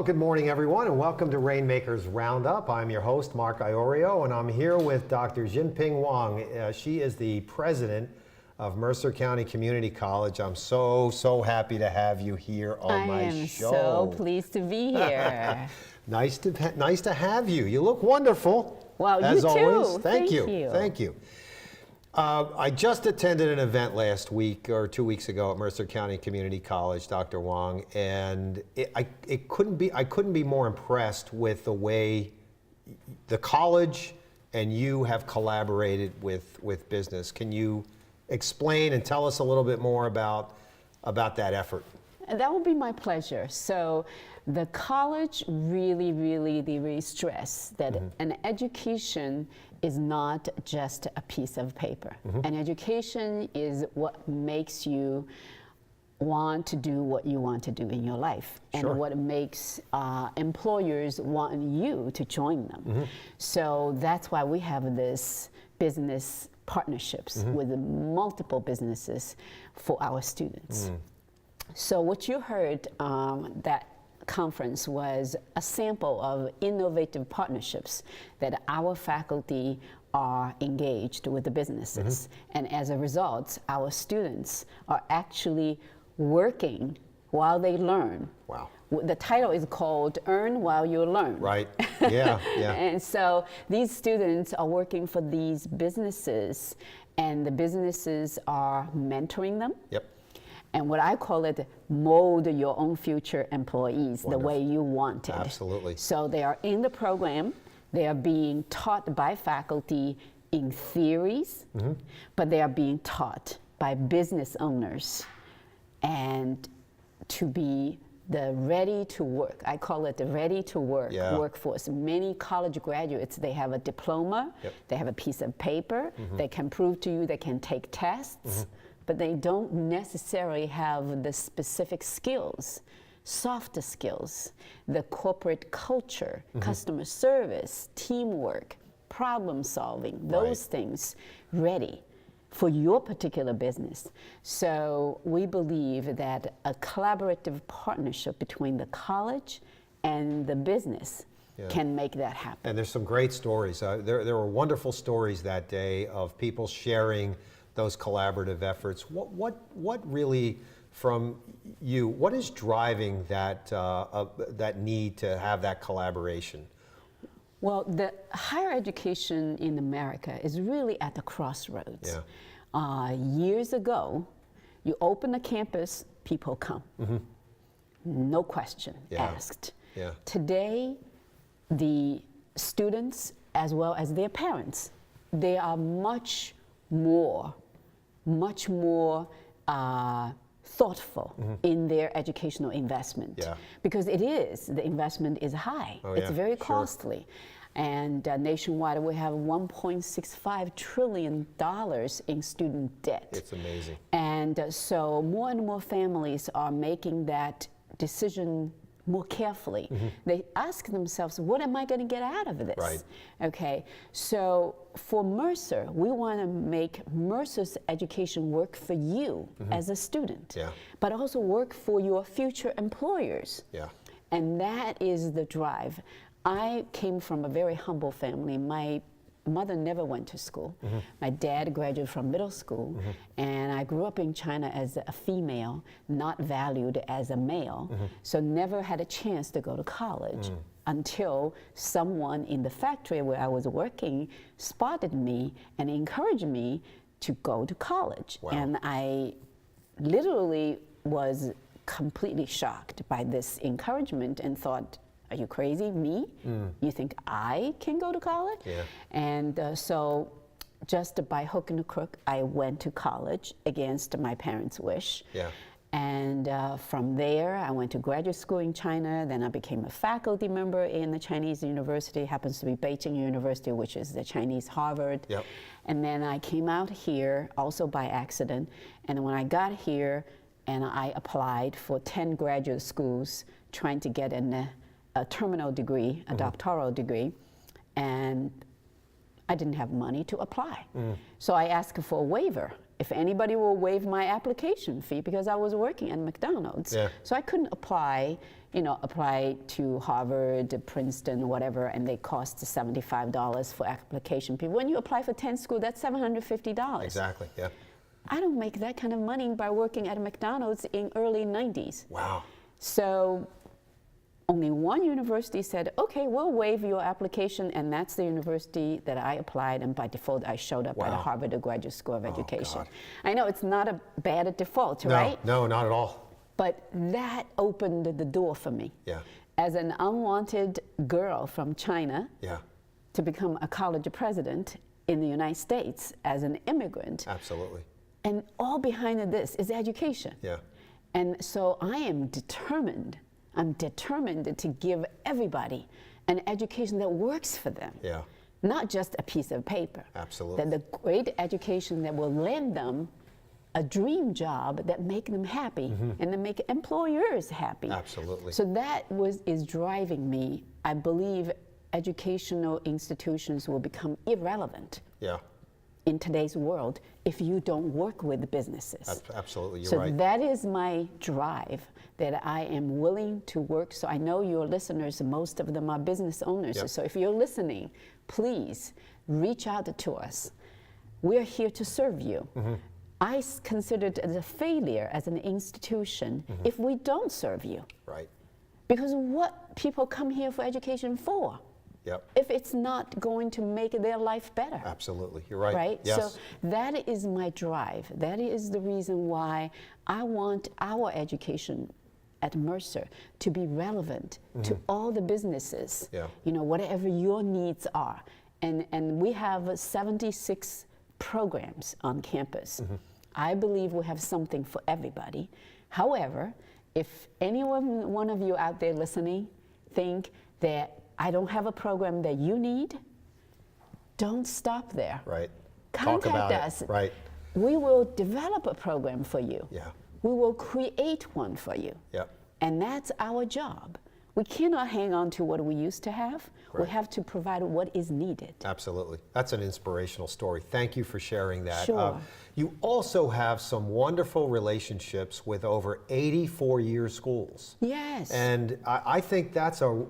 Well, good morning, everyone, and welcome to Rainmakers Roundup. I'm your host, Mark Iorio, and I'm here with Dr. Jianping Wang. She is the president of Mercer County Community College. I'm so happy to have you here on my show. I am so pleased to be here. Nice to have you. You look wonderful. Well, as you always. too. Thank you. Thank you. I just attended an event last week or 2 weeks ago at Mercer County Community College, Dr. Wang, and I couldn't be more impressed with the way the college and you have collaborated with business. Can you explain and tell us a little bit more about that effort? That would be my pleasure. So the college really stress that an education is not just a piece of paper. An education is what makes you want to do what you want to do in your life, and what makes employers want you to join them. So that's why we have this business partnerships with multiple businesses for our students. So what you heard that conference was a sample of innovative partnerships that our faculty are engaged with the businesses. And as a result, our students are actually working while they learn. Wow. The title is called Earn While You Learn. Right, yeah. And so these students are working for these businesses, and the businesses are mentoring them. Yep. And what I call it, mold your own future employees Wonderful. The way you want it. Absolutely. So they are in the program, they are being taught by faculty in theories, but they are being taught by business owners and to be the ready to work. I call it the ready to work workforce. Many college graduates, they have a diploma, they have a piece of paper, they can prove to you they can take tests, but they don't necessarily have the specific skills, softer skills, the corporate culture, customer service, teamwork, problem solving, those things ready for your particular business. So we believe that a collaborative partnership between the college and the business can make that happen. And there's some great stories. There were wonderful stories that day of people sharing those collaborative efforts. What really, from you, what is driving that need to have that collaboration? Well, the higher education in America is really at the crossroads. Years ago, you open a campus, people come. No question asked. Today, the students, as well as their parents, they are much more thoughtful in their educational investment, because the investment is high. It's very costly. And nationwide, we have $1.65 trillion in student debt. It's amazing. And so more and more families are making that decision more carefully. They ask themselves, what am I going to get out of this? Right. Okay, so for Mercer, we want to make Mercer's education work for you as a student, but also work for your future employers. And that is the drive. I came from a very humble family. My mother never went to school. My dad graduated from middle school, and I grew up in China as a female, not valued as a male, so never had a chance to go to college until someone in the factory where I was working spotted me and encouraged me to go to college. And I literally was completely shocked by this encouragement and thought, are you crazy? Me? You think I can go to college? And so just by hook and crook, I went to college against my parents' wish. And from there, I went to graduate school in China. Then I became a faculty member in the Chinese university, happens to be Beijing University, which is the Chinese Harvard. And then I came out here also by accident. And when I got here, and I applied for 10 graduate schools trying to get a terminal degree, a doctoral degree, and I didn't have money to apply. So I asked for a waiver. If anybody will waive my application fee, because I was working at McDonald's. Yeah. So I couldn't apply, apply to Harvard, Princeton, whatever, and they cost $75 for application fee. When you apply for 10 schools, that's $750. Exactly, yeah. I don't make that kind of money by working at McDonald's in early 90s. Wow. So only one university said, okay, we'll waive your application, and that's the university that I applied, and by default I showed up at Harvard Graduate School of Education. God. I know it's not a bad default, right? No, not at all. But that opened the door for me. Yeah. As an unwanted girl from China, Yeah. to become a college president in the United States as an immigrant. Absolutely. And all behind this is education. Yeah. And so I am determined. I'm determined to give everybody an education that works for them. Yeah. Not just a piece of paper. Absolutely. That the great education that will land them a dream job that make them happy and that make employers happy. Absolutely. So that is driving me. I believe educational institutions will become irrelevant. Yeah. In today's world, if you don't work with businesses. Absolutely, you're so right. that is my drive, that I am willing to work. So I know your listeners, most of them are business owners. Yep. So if you're listening, please reach out to us. We're here to serve you. I consider it as a failure as an institution if we don't serve you. Right. Because what people come here for education for? Yep. If it's not going to make their life better. Absolutely, you're right. Right? Yes. So that is my drive. That is the reason why I want our education at Mercer to be relevant to all the businesses. Yeah. Whatever your needs are. And we have 76 programs on campus. I believe we have something for everybody. However, if one of you out there listening think that I don't have a program that you need, don't stop there. Right. Contact Talk about us. It. Right. We will develop a program for you. Yeah. We will create one for you. Yep. And that's our job. We cannot hang on to what we used to have. Right. We have to provide what is needed. Absolutely. That's an inspirational story. Thank you for sharing that. Sure. You also have some wonderful relationships with over 80 four-year schools. Yes. And I think that's a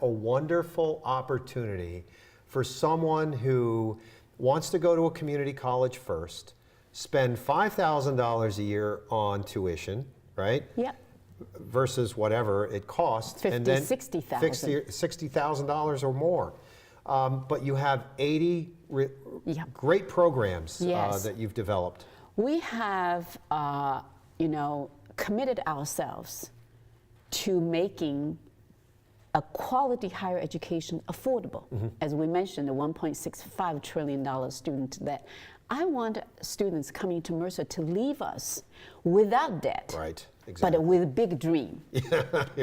wonderful opportunity for someone who wants to go to a community college first, spend $5,000 a year on tuition, right? Yep. Versus whatever it costs, and then $60,000 or more. But you have 80 great programs that you've developed. We have, committed ourselves to making a quality higher education affordable. As we mentioned, the $1.65 trillion student debt. I want students coming to Mercer to leave us without debt. Right. Exactly. But with a big dream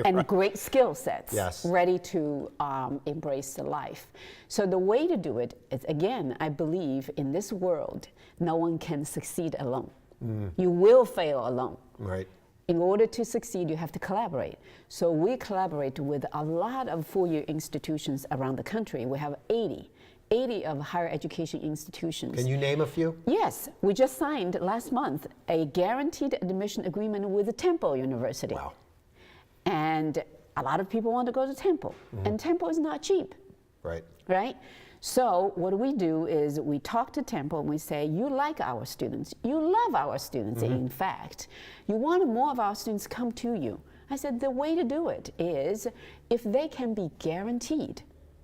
and great skill sets, ready to embrace the life. So the way to do it is, again, I believe in this world, no one can succeed alone. You will fail alone. Right. In order to succeed, you have to collaborate. So we collaborate with a lot of four-year institutions around the country. We have 80 of higher education institutions. Can you name a few? Yes, we just signed last month a guaranteed admission agreement with the Temple University. Wow. And a lot of people want to go to Temple, and Temple is not cheap. Right. Right? So what we do is we talk to Temple and we say, you like our students, you love our students, in fact. You want more of our students come to you. I said, the way to do it is if they can be guaranteed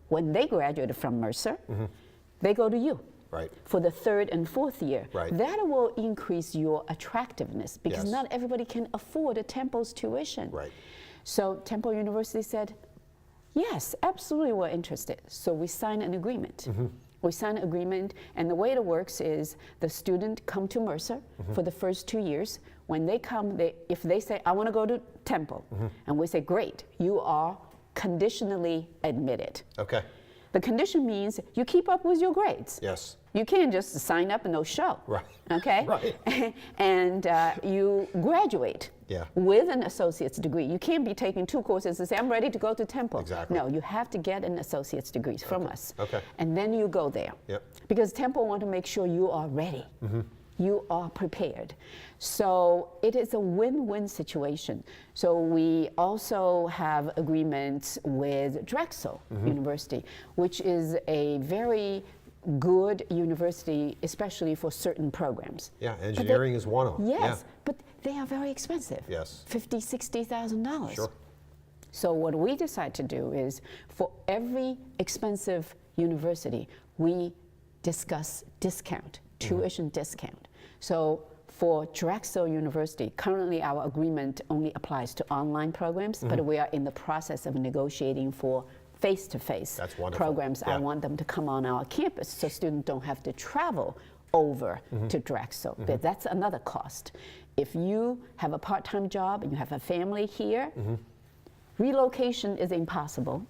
when they graduate from Mercer, they go to you. Right. For the third and fourth year. Right. That will increase your attractiveness because not everybody can afford a Temple's tuition. Right. So Temple University said, yes, absolutely we're interested. So we signed an agreement. We sign an agreement, and the way it works is the student come to Mercer for the first 2 years. When they come, if they say, I want to go to Temple, and we say, great, you are conditionally admitted. Okay. The condition means you keep up with your grades. Yes. You can't just sign up and no show. Right. Okay? Right. And you graduate with an associate's degree. You can't be taking 2 courses and say, I'm ready to go to Temple. Exactly. No, you have to get an associate's degree from us. Okay. And then you go there. Yep. Because Temple want to make sure you are ready. You are prepared. So it is a win-win situation. So we also have agreements with Drexel University, which is a very good university, especially for certain programs. Yeah, engineering is one of them. Yes, but they are very expensive. Yes. $50,000, $60,000. Sure. So what we decide to do is, for every expensive university, we discuss discount, tuition discount. So for Drexel University, currently our agreement only applies to online programs, but we are in the process of negotiating for face-to-face programs. I want them to come on our campus so students don't have to travel over to Drexel. But that's another cost. If you have a part-time job and you have a family here, relocation is impossible.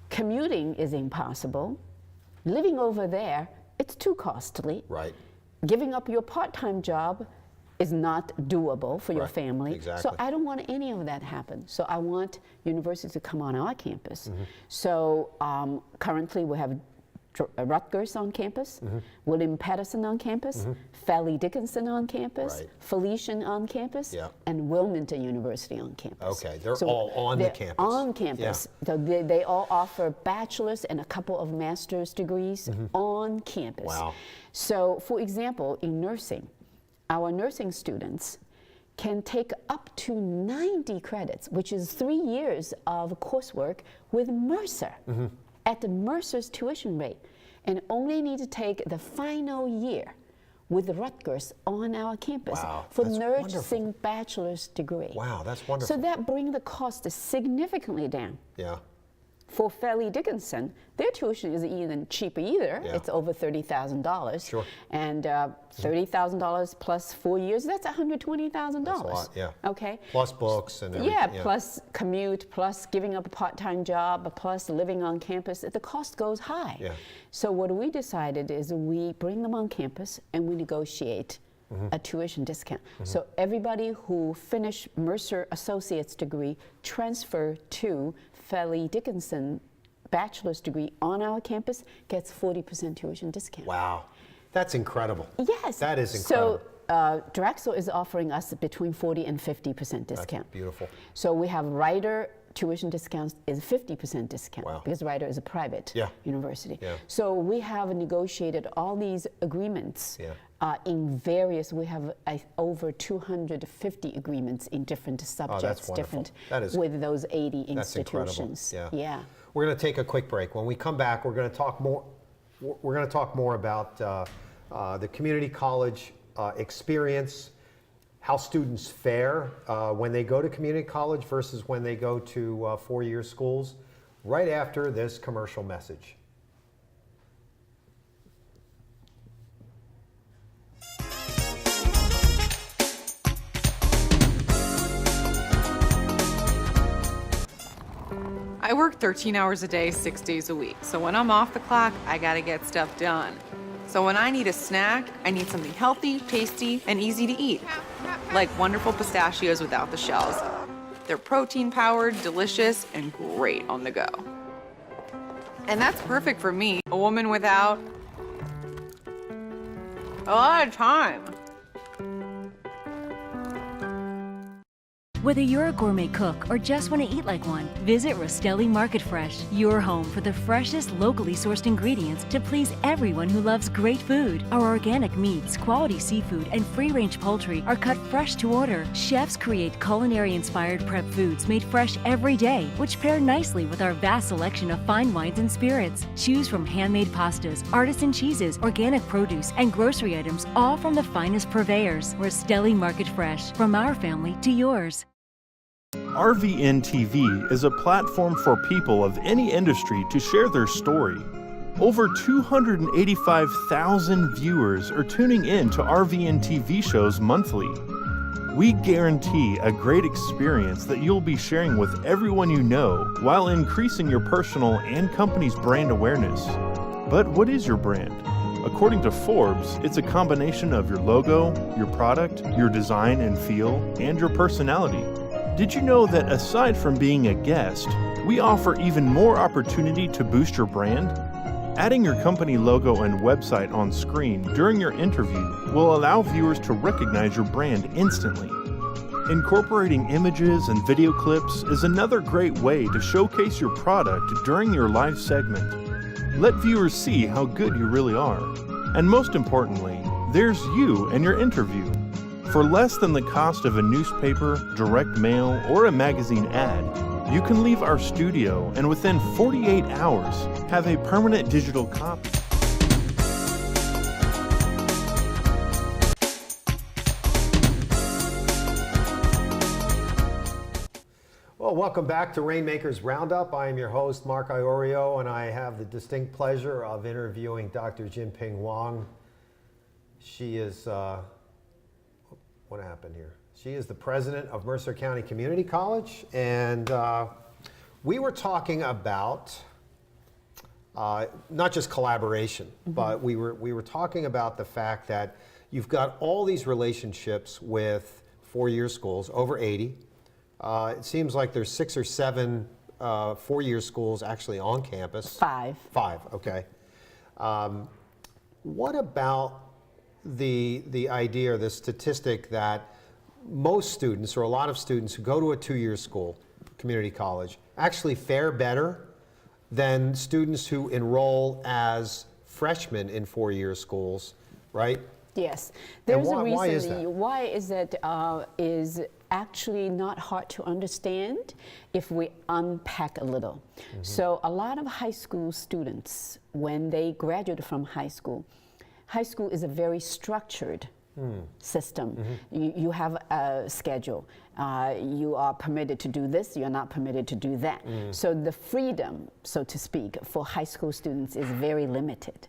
Commuting is impossible. Living over there, it's too costly. Right. Giving up your part-time job is not doable for your family. Exactly. So I don't want any of that happen. So I want universities to come on our campus. So currently we have Rutgers on campus, William Patterson on campus, Fairleigh Dickinson on campus, Felician on campus, and Wilmington University on campus. Okay, they're all on the campus. On campus. So they all offer bachelor's and a couple of master's degrees on campus. Wow. So for example, in nursing, our nursing students can take up to 90 credits, which is 3 years of coursework with Mercer at the Mercer's tuition rate, and only need to take the final year with Rutgers on our campus for nursing bachelor's degree. Wow, that's wonderful. So that brings the cost significantly down. Yeah. For Fairleigh Dickinson, their tuition isn't even cheap either. Yeah. It's over $30,000. Sure. And $30,000 plus 4 years, that's $120,000. That's a lot, yeah. Okay. Plus books and everything. Yeah, plus commute, plus giving up a part-time job, plus living on campus. The cost goes high. Yeah. So what we decided is we bring them on campus and we negotiate a tuition discount. So everybody who finished Mercer Associate's degree transfer to Fairleigh Dickinson bachelor's degree on our campus gets 40% tuition discount. Wow, that's incredible. Yes. That is incredible. So Drexel is offering us between 40 and 50% discount. That's beautiful. So we have Rider tuition discounts is 50% discount because Rider is a private university. Yeah. So we have negotiated all these agreements in various, we have over 250 agreements in different subjects, with those 80 institutions. Incredible. Yeah. We're going to take a quick break. When we come back, we're going to talk more. We're going to talk more about the community college experience, how students fare when they go to community college versus when they go to four-year schools, right after this commercial message. I work 13 hours a day, 6 days a week. So when I'm off the clock, I gotta get stuff done. So when I need a snack, I need something healthy, tasty, and easy to eat. Like wonderful pistachios without the shells. They're protein-powered, delicious, and great on the go. And that's perfect for me, a woman without a lot of time. Whether you're a gourmet cook or just want to eat like one, visit Rostelli Market Fresh, your home for the freshest, locally sourced ingredients to please everyone who loves great food. Our organic meats, quality seafood, and free-range poultry are cut fresh to order. Chefs create culinary-inspired prep foods made fresh every day, which pair nicely with our vast selection of fine wines and spirits. Choose from handmade pastas, artisan cheeses, organic produce, and grocery items, all from the finest purveyors. Rostelli Market Fresh, from our family to yours. RVN TV is a platform for people of any industry to share their story. Over 285,000 viewers are tuning in to RVN TV shows monthly. We guarantee a great experience that you'll be sharing with everyone you know while increasing your personal and company's brand awareness. But what is your brand? According to Forbes, it's a combination of your logo, your product, your design and feel, and your personality. Did you know that aside from being a guest, we offer even more opportunity to boost your brand? Adding your company logo and website on screen during your interview will allow viewers to recognize your brand instantly. Incorporating images and video clips is another great way to showcase your product during your live segment. Let viewers see how good you really are. And most importantly, there's you and your interview. For less than the cost of a newspaper, direct mail, or a magazine ad, you can leave our studio and within 48 hours have a permanent digital copy. Well, welcome back to Rainmakers Roundup. I am your host, Mark Iorio, and I have the distinct pleasure of interviewing Dr. Jianping Wang. She is, what happened here? She is the president of Mercer County Community College, and we were talking about not just collaboration, but we were talking about the fact that you've got all these relationships with four-year schools, over 80. It seems like there's 6 or 7 four-year schools actually on campus. 5. 5, okay. What about the idea or the statistic that most students, or a lot of students who go to a 2-year school, community college, actually fare better than students who enroll as freshmen in 4-year schools, right? Yes, there's a reason. Why is that? Why is that is actually not hard to understand if we unpack a little. So a lot of high school students, when they graduate from high school is a very structured system. You have a schedule. You are permitted to do this, you're not permitted to do that. So the freedom, so to speak, for high school students is very limited.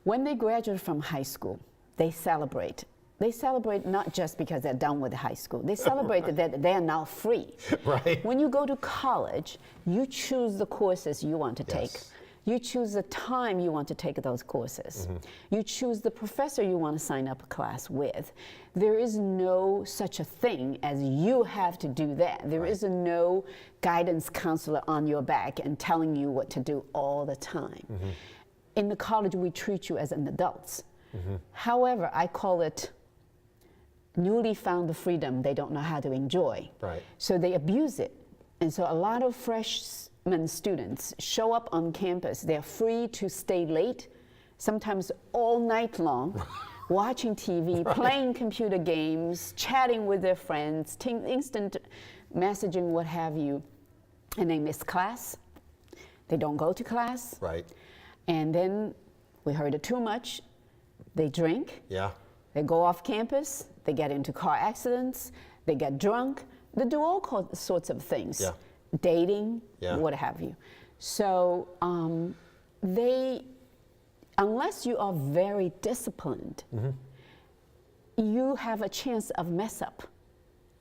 When they graduate from high school, they celebrate. They celebrate not just because they're done with high school. They celebrate that they are now free. Right. When you go to college, you choose the courses you want to take. You choose the time you want to take those courses. You choose the professor you want to sign up a class with. There is no such a thing as you have to do that. There is no guidance counselor on your back and telling you what to do all the time. In the college, we treat you as an adult. However, I call it newly found freedom they don't know how to enjoy. Right. So they abuse it. And so a lot of freshman students show up on campus. They're free to stay late, sometimes all night long, watching TV, playing computer games, chatting with their friends, instant messaging, what have you. And they miss class. They don't go to class. Right. And then we heard it too much. They drink. Yeah. They go off campus. They get into car accidents. They get drunk. They do all sorts of things. Yeah. Dating, Yeah. what have you. So unless you are very disciplined, you have a chance of mess up.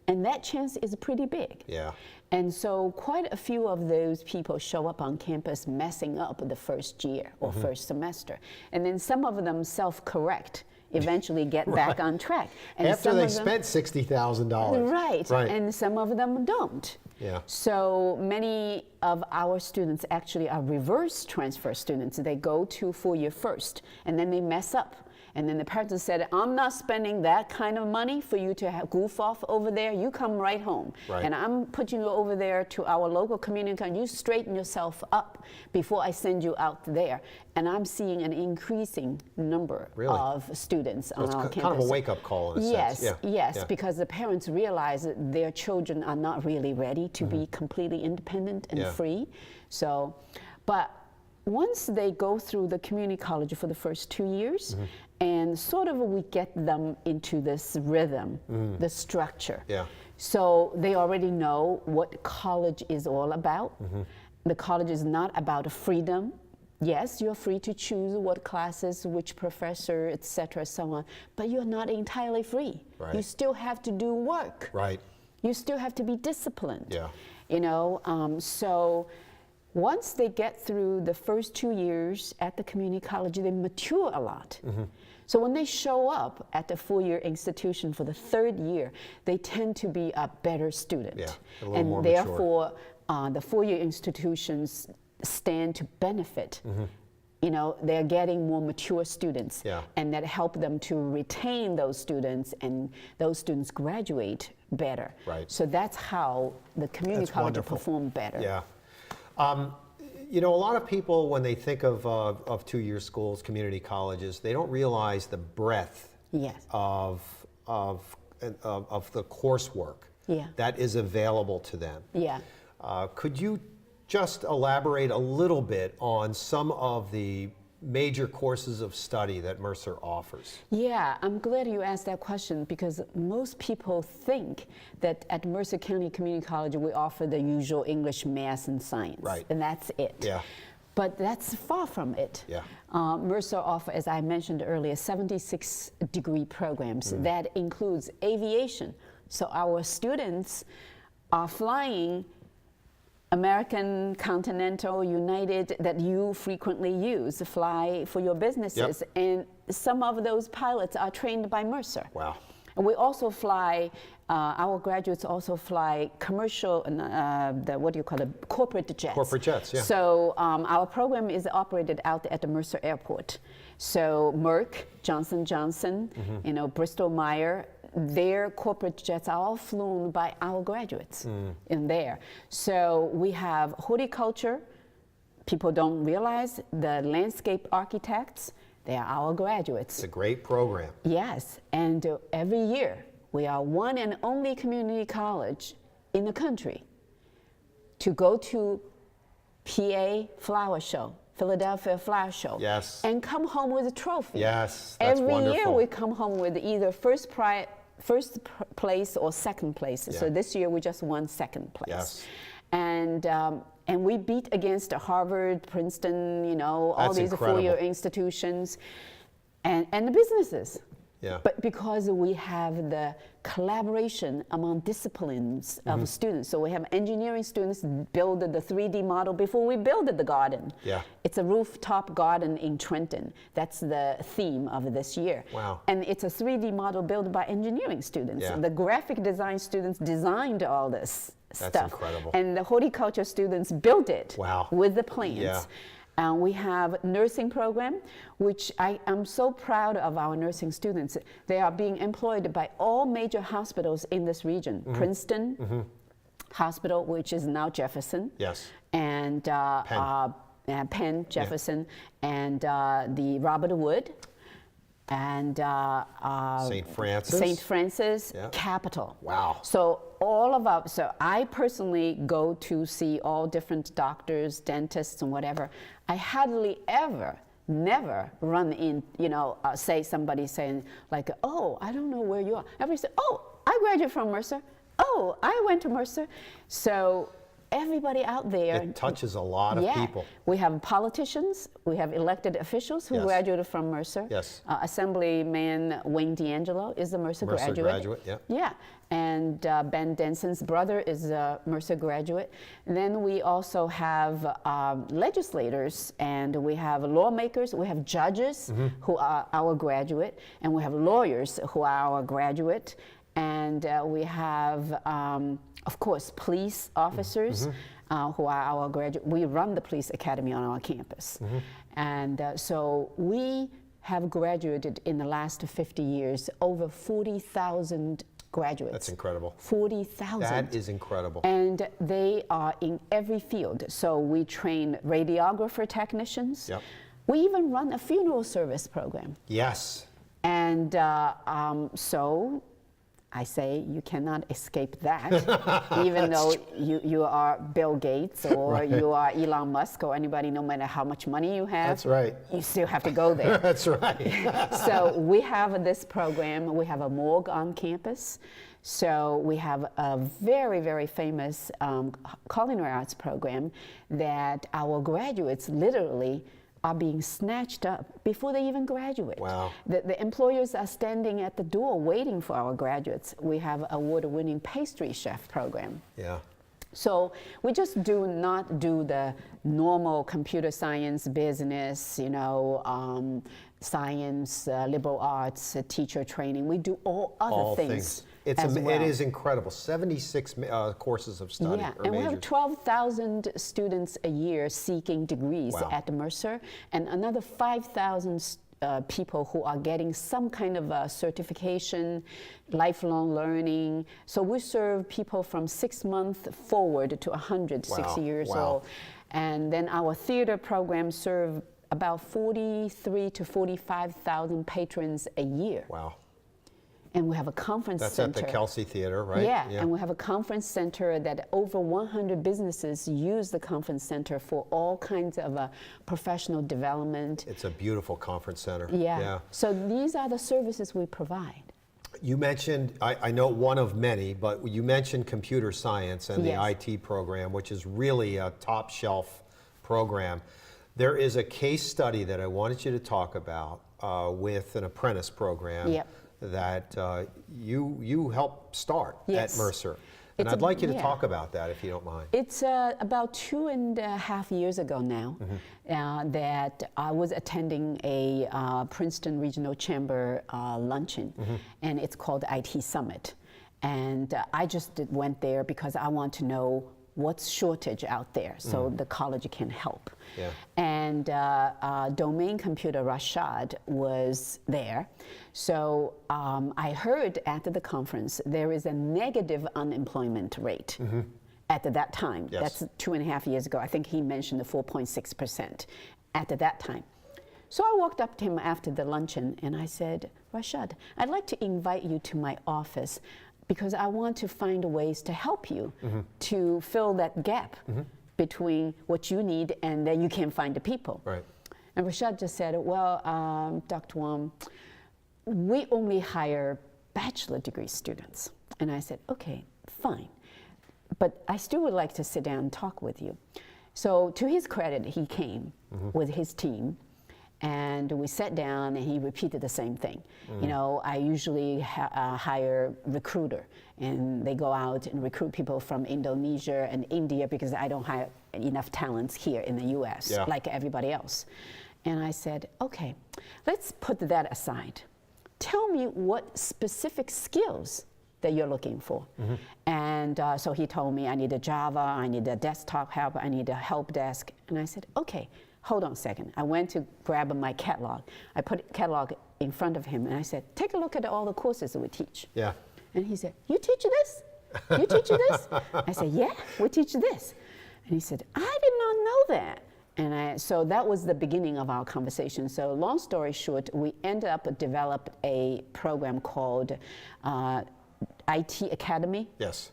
And that chance is pretty big. Yeah. And so quite a few of those people show up on campus messing up the first year or first semester. And then some of them self-correct, eventually get back on track. And After some they of them, spent $60,000. Right, and some of them don't. Yeah. So many of our students actually are reverse transfer students. They go to 4-year first, and then they mess up. And then the parents said, I'm not spending that kind of money for you to goof off over there. You come right home. Right. And I'm putting you over there to our local community college. You straighten yourself up before I send you out there. And I'm seeing an increasing number of students on our campus. Kind of a wake-up call in a sense. Yes, because the parents realize that their children are not really ready to be completely independent and free. So, but once they go through the community college for the first 2 years, and sort of we get them into this rhythm, the structure. Yeah. So they already know what college is all about. The college is not about freedom. Yes, you're free to choose what classes, which professor, etc., so on, but you're not entirely free. Right. You still have to do work. Right. You still have to be disciplined. Yeah. You know, so once they get through the first 2 years at the community college, they mature a lot. So when they show up at the four-year institution for the third year, they tend to be a better student. Yeah, a little and more therefore, the four-year institutions stand to benefit. You know, they're getting more mature students, and that help them to retain those students, and those students graduate better. Right. So that's how the community college wonderful. perform better. Yeah. You know, a lot of people, when they think of two-year schools, community colleges, they don't realize the breadth of the coursework that is available to them. Yeah. Could you just elaborate a little bit on some of the major courses of study that Mercer offers? Yeah, I'm glad you asked that question, because most people think that at Mercer County Community College we offer the usual English, math, and science, and that's it. Yeah. But that's far from it. Yeah. Mercer offers, as I mentioned earlier, 76 degree programs. That includes aviation. So our students are flying American, Continental, United, that you frequently use, fly for your businesses. And some of those pilots are trained by Mercer. Wow. And we also fly, our graduates also fly commercial, what do you call it, corporate jets. Corporate jets, yeah. So our program is operated out at the Mercer Airport. So Merck, Johnson Johnson, you know, Bristol Myers, their corporate jets are all flown by our graduates in there. So we have horticulture. People don't realize the landscape architects, they are our graduates. It's a great program. Yes, and every year we are one and only community college in the country to go to PA Flower Show, Philadelphia Flower Show, and come home with a trophy. Yes, that's every wonderful. year we come home with either first place or second place. So this year we just won second place. And we beat against Harvard, Princeton, you know, all these four-year institutions, and the businesses. But because we have the collaboration among disciplines of students. So we have engineering students build the 3D model before we build the garden. It's a rooftop garden in Trenton. That's the theme of this year. Wow. And it's a 3D model built by engineering students. The graphic design students designed all this stuff. That's incredible. And the horticulture students built it with the plans. We have nursing program, which I am so proud of our nursing students. They are being employed by all major hospitals in this region. Princeton Hospital, which is now Jefferson. And Penn, Jefferson, and the Robert Wood, and St. Francis Capital. Wow. So all of our, so I personally go to see all different doctors, dentists, and whatever. I hardly ever, never run in, you know, say somebody saying like, oh, I don't know where you are. Everybody say, oh, I graduated from Mercer. Oh, I went to Mercer. So everybody out there. It touches a lot of people. We have politicians, we have elected officials who graduated from Mercer. Assemblyman Wayne D'Angelo is a Mercer graduate. And Ben Denson's brother is a Mercer graduate. And then we also have legislators, and we have lawmakers, we have judges who are our graduate, and we have lawyers who are our graduate, and we have of course, police officers who are our graduate. We run the police academy on our campus. And so we have graduated in the last 50 years over 40,000 graduates. That's incredible. 40,000. That is incredible. And they are in every field. So we train radiographer technicians. We even run a funeral service program. And so I say you cannot escape that, even though you are Bill Gates or you are Elon Musk or anybody, no matter how much money you have. You still have to go there. So we have this program. We have a morgue on campus. So we have a very, very famous culinary arts program that our graduates literally are being snatched up before they even graduate. The employers are standing at the door waiting for our graduates. We have award-winning pastry chef program. So we just do not do the normal computer science, business, science, liberal arts, teacher training. We do all things. It is incredible. 76 courses of study. Yeah, or and majors. we have 12,000 students a year seeking degrees at Mercer, and another 5,000 people who are getting some kind of certification, lifelong learning. So we serve people from 6 months forward to 106 years old. And then our theater program serve about 43 to 45,000 patrons a year. Wow. And we have a conference center. That's at the Kelsey Theater, right? Yeah, and we have a conference center that over 100 businesses use the conference center for all kinds of professional development. It's a beautiful conference center. Yeah. So these are the services we provide. You mentioned, I know one of many, but you mentioned computer science and the IT program, which is really a top shelf program. There is a case study that I wanted you to talk about with an apprentice program that you helped start at Mercer. And I'd like you to talk about that if you don't mind. It's about 2.5 years ago now that I was attending a Princeton Regional Chamber luncheon, and it's called IT Summit. And I just went there because I want to know what's shortage out there so the college can help. Yeah. And domain computer Rashad was there. So I heard at the conference there is a negative unemployment rate at that time. Yes. That's 2.5 years ago. I think he mentioned the 4.6% at that time. So I walked up to him after the luncheon and I said, Rashad, I'd like to invite you to my office because I want to find ways to help you to fill that gap between what you need and then you can't find the people. Right. And Rashad just said, well, Dr. Wang, we only hire bachelor degree students. And I said, okay, fine. But I still would like to sit down and talk with you. So to his credit, he came with his team. And we sat down and he repeated the same thing. You know, I usually hire recruiter and they go out and recruit people from Indonesia and India because I don't hire enough talents here in the US like everybody else. And I said, okay, let's put that aside. Tell me what specific skills that you're looking for. And so he told me I need a Java, I need a desktop help, I need a help desk. And I said, okay. Hold on a second. I went to grab my catalog. I put catalog in front of him and I said, take a look at all the courses that we teach. Yeah. And he said, you teach this? You teach this? I said, yeah, we teach this. And he said, I did not know that. And so that was the beginning of our conversation. So long story short, we ended up developed a program called IT Academy. Yes.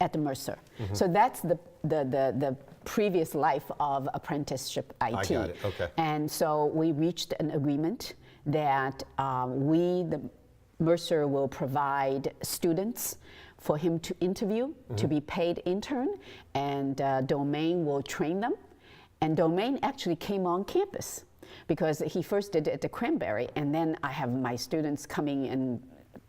At the Mercer. So that's the previous life of apprenticeship IT. I got it, okay. And so we reached an agreement that the Mercer will provide students for him to interview, to be paid intern, and Domain will train them. And Domain actually came on campus because he first did it at the Cranberry, and then I have my students coming and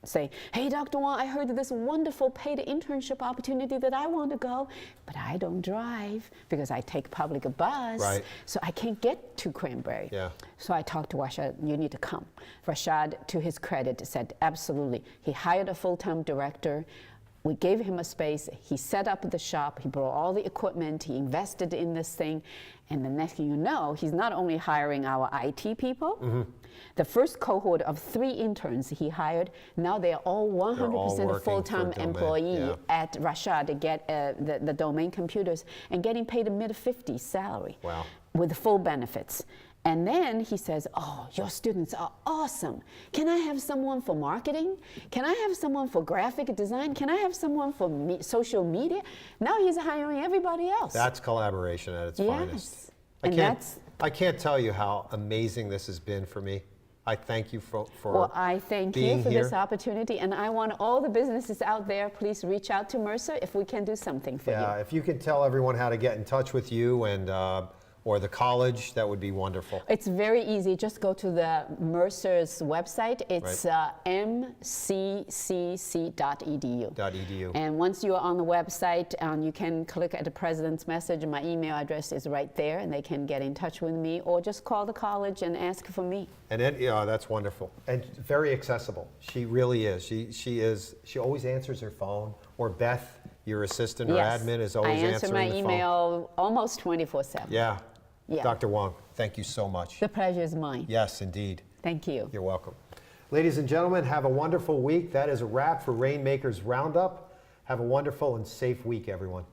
say, hey, Dr. Wang, I heard this wonderful paid internship opportunity that I want to go, but I don't drive because I take public bus, so I can't get to Cranberry. Yeah. So I talked to Rashad, you need to come. Rashad, to his credit, said absolutely. He hired a full-time director. We gave him a space. He set up the shop. He brought all the equipment. He invested in this thing. And the next thing you know, he's not only hiring our IT people, the first cohort of 3 interns he hired, now they're all 100% full-time employee at Rashad to get the domain computers and getting paid a mid-50s salary with full benefits. And then he says, oh, your students are awesome. Can I have someone for marketing? Can I have someone for graphic design? Can I have someone for social media? Now he's hiring everybody else. That's collaboration at its finest. I can't tell you how amazing this has been for me. I thank you for Well, I thank you for here. this opportunity, and I want all the businesses out there, please reach out to Mercer if we can do something for you. Yeah, if you can tell everyone how to get in touch with you and or the college, that would be wonderful. It's very easy. Just go to the Mercer's website. It's mccc.edu. .edu. And once you are on the website, you can click at the president's message. My email address is right there, and they can get in touch with me, or just call the college and ask for me. And then, yeah, that's wonderful. And very accessible. She really is. She always answers her phone. Or Beth, your assistant or admin, is always answering the phone. I answer my email almost 24/7. Yeah. Yeah. Dr. Wang, thank you so much. The pleasure is mine. Yes, indeed. Thank you. You're welcome. Ladies and gentlemen, have a wonderful week. That is a wrap for Rainmakers Roundup. Have a wonderful and safe week, everyone.